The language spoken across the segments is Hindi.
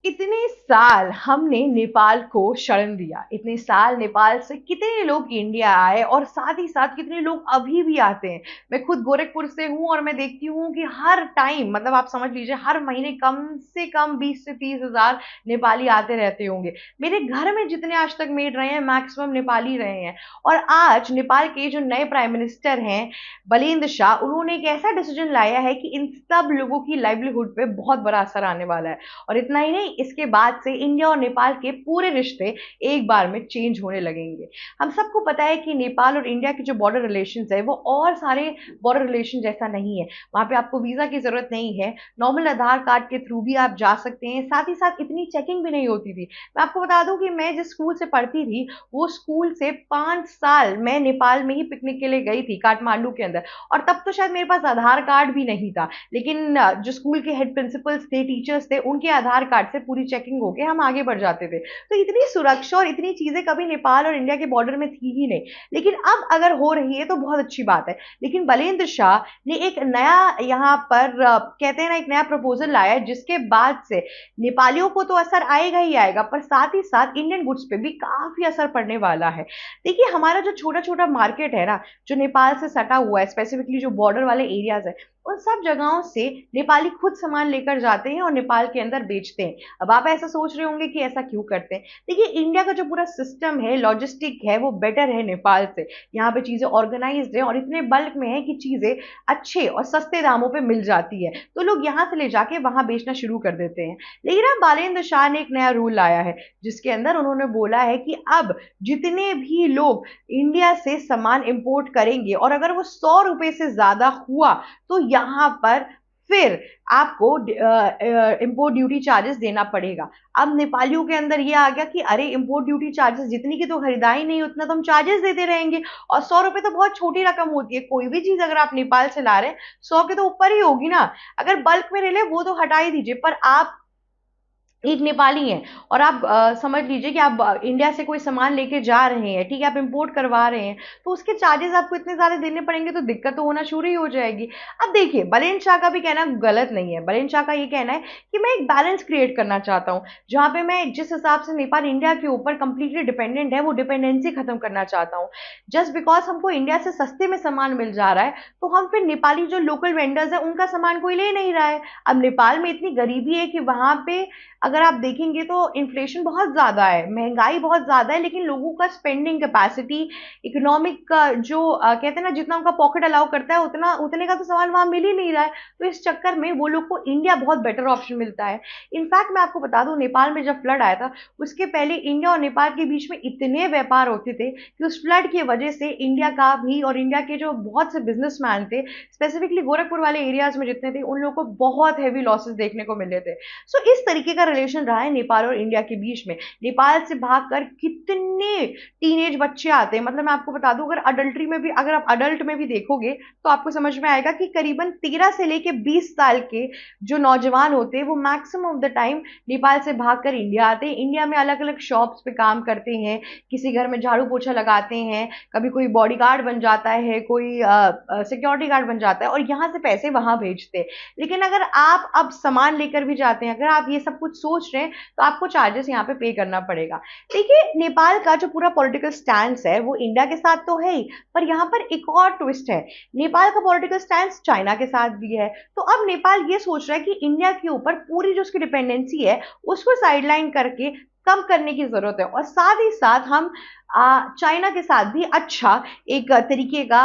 इतने साल हमने नेपाल को शरण दिया, इतने साल नेपाल से कितने लोग इंडिया आए और साथ ही साथ कितने लोग अभी भी आते हैं। मैं खुद गोरखपुर से हूँ और मैं देखती हूँ कि हर टाइम मतलब आप समझ लीजिए हर महीने कम से कम 20 से 30 हजार नेपाली आते रहते होंगे। मेरे घर में जितने आज तक मेड रहे हैं मैक्सिमम नेपाली रहे हैं। और आज नेपाल के जो नए प्राइम मिनिस्टर हैं बलेंद्र शाह, उन्होंने एक ऐसा डिसीजन लाया है कि इन सब लोगों की लाइवलीहुड पे बहुत बड़ा असर आने वाला है। और इतना ही नहीं, इसके बाद से इंडिया और नेपाल के पूरे रिश्ते एक बार में चेंज होने लगेंगे। हम सबको पता है कि नेपाल और इंडिया के जो बॉर्डर रिलेशंस है वो और सारे बॉर्डर रिलेशन जैसा नहीं है। वहां पे आपको वीजा की जरूरत नहीं है, नॉर्मल आधार कार्ड के थ्रू भी आप जा सकते हैं। साथ ही साथ इतनी चेकिंग भी नहीं होती थी। मैं आपको बता दूं कि मैं जिस स्कूल से पढ़ती थी वो स्कूल से 5 साल मैं नेपाल में ही पिकनिक के लिए गई थी, काठमांडू के अंदर। और तब तो शायद मेरे पास आधार कार्ड भी नहीं था, लेकिन जो स्कूल के हेड प्रिंसिपल्स थे, टीचर्स थे, उनके आधार कार्ड से पूरी चेकिंग होके हम आगे बढ़ जाते थे। तो इतनी सुरक्षा और इतनी चीजें कभी नेपाल और इंडिया के बॉर्डर में थी ही नहीं। लेकिन अब अगर हो रही है तो बहुत अच्छी बात है। लेकिन बलेंद्र शाह ने एक नया यहाँ पर कहते हैं ना, एक नया प्रपोजल लाया है जिसके बाद से नेपालियों को तो असर आएगा ही आएगा, पर साथ ही साथ इंडियन गुड्स पे भी काफी असर पड़ने वाला है। देखिए, हमारा जो छोटा छोटा मार्केट है ना, जो नेपाल से सटा हुआ है, स्पेसिफिकली जो बॉर्डर वाले एरियाज है, उन सब जगहों से नेपाली खुद सामान लेकर जाते हैं और नेपाल के अंदर बेचते हैं। अब आप ऐसा सोच रहे होंगे कि ऐसा क्यों करते हैं। देखिए, इंडिया का जो पूरा सिस्टम है, लॉजिस्टिक है, वो बेटर है नेपाल से। यहाँ पे चीजें ऑर्गेनाइज्ड है और इतने बल्क में है कि चीजें अच्छे और सस्ते दामों पे मिल जाती है, तो लोग यहाँ से ले जाके वहां बेचना शुरू कर देते हैं। लेकिन अब बालेंद्र शाह ने एक नया रूल लाया है जिसके अंदर उन्होंने बोला है कि अब जितने भी लोग इंडिया से सामान इंपोर्ट करेंगे और अगर वो 100 रुपए से ज्यादा हुआ तो यहाँ पर फिर आपको इंपोर्ट ड्यूटी चार्जेस देना पड़ेगा। अब नेपालियों के अंदर ये आ गया कि अरे, इंपोर्ट ड्यूटी चार्जेस जितनी की तो खरीदारी नहीं, उतना तो हम चार्जेस देते रहेंगे। और 100 रुपए तो बहुत छोटी रकम होती है। कोई भी चीज अगर आप नेपाल से ला रहे हैं 100 के तो ऊपर ही होगी ना। अगर बल्क में ले ले वो तो हटा ही दीजिए, पर आप एक नेपाली हैं और आप समझ लीजिए कि आप इंडिया से कोई सामान लेके जा रहे हैं, ठीक है, आप इंपोर्ट करवा रहे हैं, तो उसके चार्जेस आपको इतने ज्यादा देने पड़ेंगे तो दिक्कत तो होना शुरू ही हो जाएगी। अब देखिए, बलेंद्र शाह का भी कहना गलत नहीं है। बलेंद्र शाह का ये कहना है कि मैं एक बैलेंस क्रिएट करना चाहता हूँ, जहां पे मैं जिस हिसाब से नेपाल इंडिया के ऊपर कंप्लीटली डिपेंडेंट है वो डिपेंडेंसी खत्म करना चाहता हूँ। जस्ट बिकॉज हमको इंडिया से सस्ते में सामान मिल जा रहा है तो हम फिर नेपाली जो लोकल वेंडर्स है उनका सामान कोई ले नहीं रहा है। अब नेपाल में इतनी गरीबी है कि वहां पे अगर आप देखेंगे तो इन्फ्लेशन बहुत ज़्यादा है, महंगाई बहुत ज़्यादा है, लेकिन लोगों का स्पेंडिंग कैपेसिटी, इकोनॉमिक का जो कहते हैं ना, जितना उनका पॉकेट अलाउ करता है उतना उतने का तो सामान वहाँ मिल ही नहीं रहा है। तो इस चक्कर में वो लोग को इंडिया बहुत बेटर ऑप्शन मिलता है। इनफैक्ट मैं आपको बता दूं, नेपाल में जब फ्लड आया था उसके पहले इंडिया और नेपाल के बीच में इतने व्यापार होते थे कि उस फ्लड की वजह से इंडिया का भी और इंडिया के जो बहुत से बिजनेसमैन थे, स्पेसिफिकली गोरखपुर वाले एरियाज में जितने थे, उन लोगों को बहुत हैवी लॉसेस देखने को मिले थे। सो इस तरीके का रिलेशन रहा है नेपाल और इंडिया के बीच में। नेपाल से भागकर कितने टीनेज बच्चे आते हैं, मतलब मैं आपको बता दूं, अगर अडल्ट्री में भी, अगर आप अडल्ट में भी देखोगे तो आपको समझ में आएगा कि करीबन 13 से लेके 20 साल के जो नौजवान होते हैं वो maximum of the time Nepal से भागकर इंडिया आते हैं। इंडिया में अलग अलग शॉप्स पे काम करते हैं, किसी घर में झाड़ू पोछा लगाते हैं, कभी कोई बॉडी गार्ड बन जाता है, कोई सिक्योरिटी गार्ड बन जाता है और यहाँ से पैसे वहां भेजते हैं। लेकिन अगर आप अब सामान लेकर भी जाते हैं, अगर आप ये सब कुछ सोच रहे हैं, तो आपको चार्जेस यहाँ पे करना पड़ेगा। देखिए, नेपाल का जो पूरा पॉलिटिकल स्टैंड है वो इंडिया के साथ तो है ही, पर यहाँ पर एक और ट्विस्ट है। नेपाल का पॉलिटिकल स्टैंड चाइना के साथ भी है। तो अब नेपाल ये सोच रहा है कि इंडिया के ऊपर पूरी जो उसकी डिपेंडेंसी है उसको साइडलाइन करके कम करने की जरूरत है, और साथ ही साथ हम चाइना के साथ भी अच्छा एक तरीके का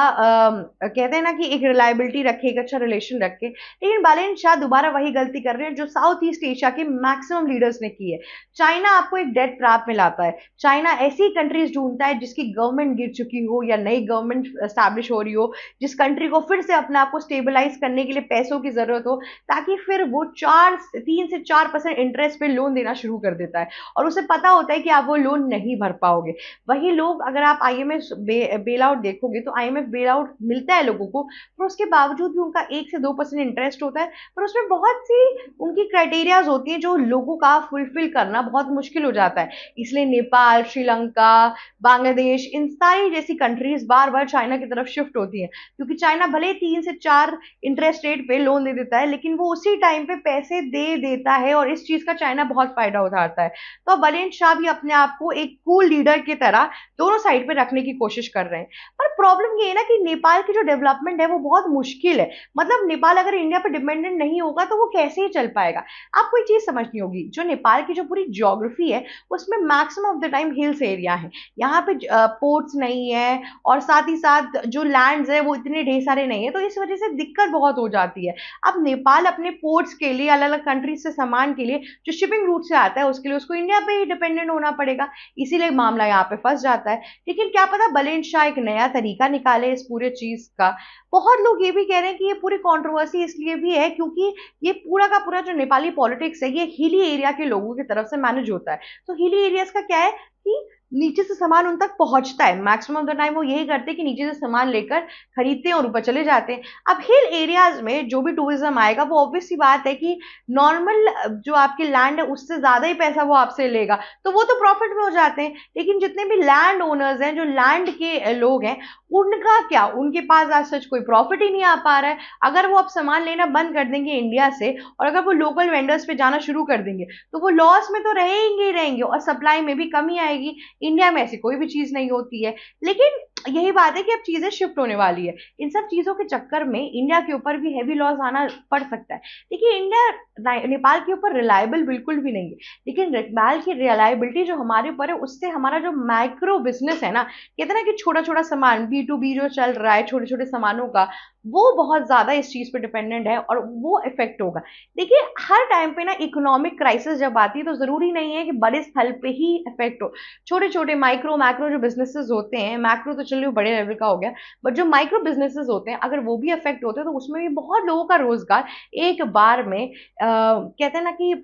कहते हैं ना कि एक रिलायबिलिटी रखे, एक अच्छा रिलेशन रखे। लेकिन बालेन शाह दोबारा वही गलती कर रहे हैं जो साउथ ईस्ट एशिया के मैक्सिमम लीडर्स ने की है। चाइना आपको एक डेट ट्रैप में लाता है। चाइना ऐसी कंट्रीज ढूंढता है जिसकी गवर्नमेंट गिर चुकी हो या नई गवर्नमेंट स्टैब्लिश हो रही हो, जिस कंट्री को फिर से अपने आप को स्टेबलाइज करने के लिए पैसों की जरूरत हो, ताकि फिर वो 3 से 4% इंटरेस्ट पे लोन देना शुरू कर देता है। और उसे पता होता है कि आप वो लोन नहीं भर पाओगे। वही लोग, अगर आप आईएमएफ बेल आउट देखोगे तो आईएमएफ बेल आउट मिलता है लोगों को, पर उसके बावजूद भी उनका 1 से 2% इंटरेस्ट होता है, पर उसमें बहुत सी उनकी क्राइटेरियाज होती हैं जो लोगों का फुलफिल करना बहुत मुश्किल हो जाता है। इसलिए नेपाल, श्रीलंका, बांग्लादेश, इन सारी जैसी कंट्रीज बार बार चाइना की तरफ शिफ्ट होती हैं, क्योंकि चाइना भले 3 से 4 इंटरेस्ट रेट पे लोन दे देता है, लेकिन वो उसी टाइम पे पैसे दे देता है और इस चीज का चाइना बहुत फायदा उठाता है। तो अब बलेन शाह भी अपने आप को एक कूल लीडर की तरह दोनों साइड पे रखने की कोशिश कर रहे हैं। पर प्रॉब्लम ये है ना कि नेपाल की जो डेवलपमेंट है वो बहुत मुश्किल है। मतलब नेपाल अगर इंडिया पर डिपेंडेंट नहीं होगा तो वो कैसे ही चल पाएगा। आपको एक चीज समझनी होगी, जो नेपाल की जो पूरी ज्योग्राफी है उसमें maximum of the time hills area है, यहाँ पे पोर्ट्स नहीं है, और साथ ही साथ जो लैंड्स है वो इतने ढेर सारे नहीं है, तो इस वजह से दिक्कत बहुत हो जाती है। अब नेपाल अपने पोर्ट्स के लिए, अलग अलग कंट्रीज से सामान के लिए जो शिपिंग रूट से आता है उसके लिए उसको इंडिया पे ही डिपेंडेंट होना पड़ेगा, इसीलिए मामला यहाँ पे फंस जाता है। लेकिन क्या पता बलेन शाह एक नया तरीका निकाले इस पूरे चीज का। बहुत लोग ये भी कह रहे हैं कि ये पूरी कंट्रोवर्सी इसलिए भी है क्योंकि ये पूरा का पूरा जो नेपाली पॉलिटिक्स है ये हिली एरिया के लोगों की तरफ से मैनेज होता है। तो हिली एरियाज का क्या है कि नीचे से सामान उन तक पहुंचता है, मैक्सिमम ऑफ द टाइम वो यही करते हैं कि नीचे से सामान लेकर खरीदते हैं और ऊपर चले जाते हैं। अब हिल एरियाज में जो भी टूरिज्म आएगा वो ऑब्वियस सी बात है कि नॉर्मल जो आपकी लैंड है उससे ज्यादा ही पैसा वो आपसे लेगा, तो वो तो प्रॉफिट में हो जाते हैं। लेकिन जितने भी लैंड ओनर्स हैं, जो लैंड के लोग हैं, उनका क्या, उनके पास आज सच कोई प्रॉफिट ही नहीं आ पा रहा है। अगर वो अब सामान लेना बंद कर देंगे इंडिया से और अगर वो लोकल वेंडर्स पे जाना शुरू कर देंगे तो वो लॉस में तो रहेंगे ही रहेंगे और सप्लाई में भी कमी आएगी। इंडिया में ऐसी कोई भी चीज नहीं होती है। लेकिन यही बात है कि अब चीजें शिफ्ट होने वाली है। इन सब चीजों के चक्कर में इंडिया के ऊपर भी हैवी लॉस आना पड़ सकता है। देखिए इंडिया नेपाल के ऊपर रिलायबल बिल्कुल भी नहीं है, लेकिन नेपाल की रिलायबिलिटी जो हमारे ऊपर है उससे हमारा जो माइक्रो बिजनेस है ना, कहते हैं ना कि छोटा छोटा सामान B2B जो चल रहा है छोटे छोटे सामानों का, वो बहुत ज्यादा इस चीज पे डिपेंडेंट है और वो इफेक्ट होगा। देखिए हर टाइम पे ना इकोनॉमिक क्राइसिस जब आती है तो जरूरी नहीं है कि बड़े स्थल पे ही इफेक्ट हो। छोटे छोटे माइक्रो मैक्रो जो बिजनेसेस होते हैं, मैक्रो तो चलिए बड़े लेवल का हो गया, बट जो माइक्रो बिजनेसेस होते हैं अगर वो भी इफेक्ट होते हैं तो उसमें भी बहुत लोगों का रोजगार एक बार में कहते हैं ना कि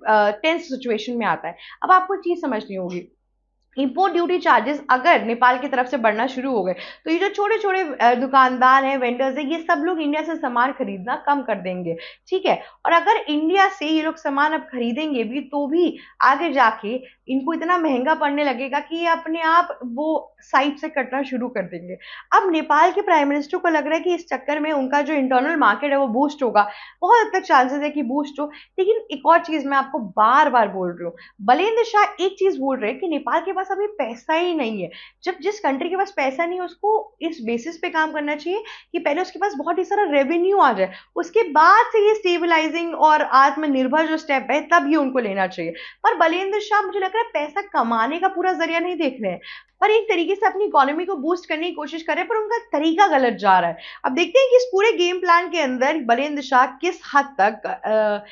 टेंस सिचुएशन में आता है। अब आपको एक चीज समझनी होगी, इंपोर्ट ड्यूटी चार्जेस अगर नेपाल की तरफ से बढ़ना शुरू हो गए तो ये जो छोटे छोटे दुकानदार हैं, वेंडर्स हैं, ये सब लोग इंडिया से सामान खरीदना कम कर देंगे। ठीक है, और अगर इंडिया से ये लोग सामान अब खरीदेंगे भी तो भी आगे जाके इनको इतना महंगा पड़ने लगेगा कि ये अपने आप वो साइड से कटना शुरू कर देंगे। अब नेपाल के प्राइम मिनिस्टर को लग रहा है कि इस चक्कर में उनका जो इंटरनल मार्केट है वो बूस्ट होगा, बहुत हद तक चांसेस है कि बूस्ट हो। लेकिन एक और चीज मैं आपको बार बार बोल रही हूँ, बलेंद्र शाह एक चीज बोल रहे हैं कि नेपाल के पास अभी पैसा ही नहीं है। जब जिस कंट्री के पास पैसा नहीं है उसको इस बेसिस पे काम करना चाहिए कि पहले उसके पास बहुत ही सारा रेवेन्यू आ जाए, उसके बाद से ये स्टेबलाइजिंग और आत्मनिर्भर जो स्टेप है तब ये उनको लेना चाहिए। पर बलेंद्र शाह मुझे लग रहा है पैसा कमाने का पूरा जरिया नहीं देख रहे हैं, पर एक तरीके से अपनी इकोनॉमी को बूस्ट करने की कोशिश कर रहे हैं, पर उनका तरीका गलत जा रहा है। अब देखते हैं कि इस पूरे गेम प्लान के अंदर बलेंद्र शाह किस हद तक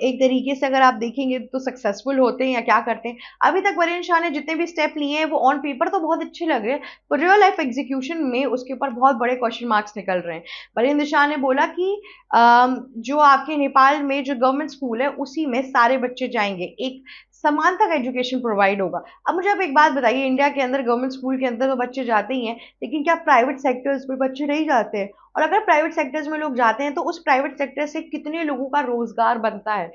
एक तरीके से अगर आप देखेंगे तो सक्सेसफुल होते हैं या क्या करते हैं। अभी तक बलेंद्र शाह ने जितने भी स्टेप लिए हैं वो ऑन पेपर तो बहुत अच्छे लग रहे हैं, पर रियल लाइफ एग्जीक्यूशन में उसके ऊपर बहुत बड़े क्वेश्चन मार्क्स निकल रहे हैं। बलेंद्र शाह ने बोला कि जो आपके नेपाल में जो गवर्नमेंट स्कूल है उसी में सारे बच्चे जाएंगे, एक समान तक एजुकेशन प्रोवाइड होगा। अब मुझे आप एक बात बताइए, इंडिया के अंदर गवर्नमेंट स्कूल के अंदर तो बच्चे जाते ही हैं, लेकिन क्या प्राइवेट सेक्टर्स में बच्चे नहीं जाते हैं? और अगर प्राइवेट सेक्टर्स में लोग जाते हैं तो उस प्राइवेट सेक्टर से कितने लोगों का रोजगार बनता है?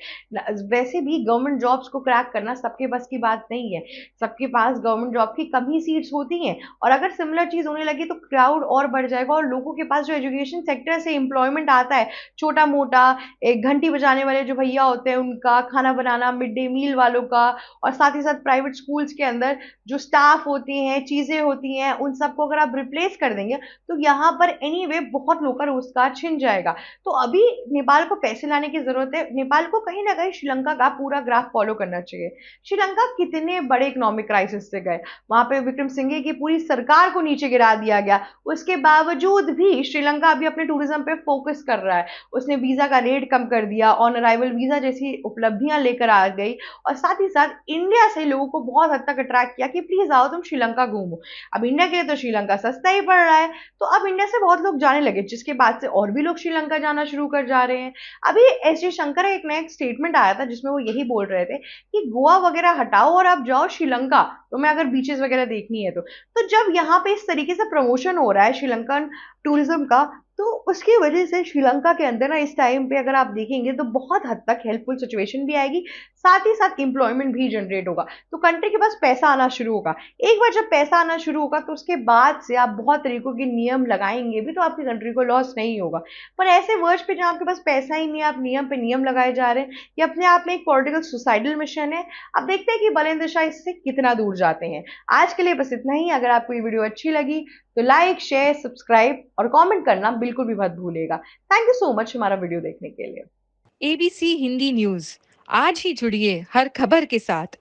वैसे भी गवर्नमेंट जॉब्स को क्रैक करना सबके बस की बात नहीं है, सबके पास गवर्नमेंट जॉब की कम ही सीट्स होती हैं। और अगर सिमिलर चीज होने लगी तो क्राउड और बढ़ जाएगा और लोगों के पास जो एजुकेशन सेक्टर से एम्प्लॉयमेंट आता है, छोटा मोटा एक घंटी बजाने वाले जो भैया होते हैं उनका, खाना बनाना, मिड डे मील वालों का, और साथ ही साथ प्राइवेट स्कूल्स के अंदर जो स्टाफ होती हैं, चीजें होती हैं, उन सबको अगर आप रिप्लेस कर देंगे तो यहाँ पर एनीवे बहुत लोगों का रोजगार छिन जाएगा। तो अभी नेपाल को पैसे लाने की जरूरत है। नेपाल को कहीं ना कहीं श्रीलंका का पूरा ग्राफ फॉलो करना चाहिए। श्रीलंका कितने बड़े इकोनॉमिक क्राइसिस से गए, वहां पे विक्रम सिंघे की पूरी सरकार को नीचे गिरा दिया गया, उसके बावजूद भी श्रीलंका अभी अपने टूरिज्म पे फोकस कर रहा है। उसने वीजा का रेट कम कर दिया, ऑन अराइवल वीजा जैसी उपलब्धियां लेकर आ गई, और साथ ही ही साथ इंडिया से लोगों को बहुत हद तक अट्रैक्ट किया कि प्लीज आओ तुम श्रीलंका घूमो। अब इंडिया के लिए तो श्रीलंका सस्ता ही पड़ रहा है, तो अब इंडिया से बहुत लोग जाने लगे, जिसके बाद से और भी लोग श्रीलंका जाना शुरू कर जा रहे हैं। अभी एस जयशंकर का एक नया एक स्टेटमेंट आया था जिसमें वो यही बोल रहे थे कि गोवा वगैरह हटाओ और आप जाओ श्रीलंका, तो मैं अगर बीचेस वगैरह देखनी है तो जब यहाँ पे इस तरीके से प्रमोशन हो रहा है श्रीलंकन टूरिज्म का, तो उसकी वजह से श्रीलंका के अंदर ना इस टाइम पे अगर आप देखेंगे तो बहुत हद तक हेल्पफुल सिचुएशन भी आएगी, साथ ही साथ एम्प्लॉयमेंट भी जनरेट होगा, तो कंट्री के पास पैसा आना शुरू होगा। एक बार जब पैसा आना शुरू होगा तो उसके बाद से आप बहुत तरीकों के नियम लगाएंगे भी तो आपकी कंट्री को लॉस नहीं होगा। पर ऐसे वर्ष पे जहाँ आपके पास पैसा ही नहीं है, आप नियम पे नियम लगाए जा रहे हैं, ये अपने आप में एक पॉलिटिकल सुसाइडल मिशन है। अब देखते हैं कि बलेंद्र शाह इससे कितना दूर जाते हैं। आज के लिए बस इतना ही। अगर आपको ये वीडियो अच्छी लगी तो लाइक, शेयर, सब्सक्राइब और कमेंट करना बिल्कुल भी मत भूलिएगा। थैंक यू सो मच हमारा वीडियो देखने के लिए। एबीसी हिंदी न्यूज, आज ही जुड़िए हर खबर के साथ।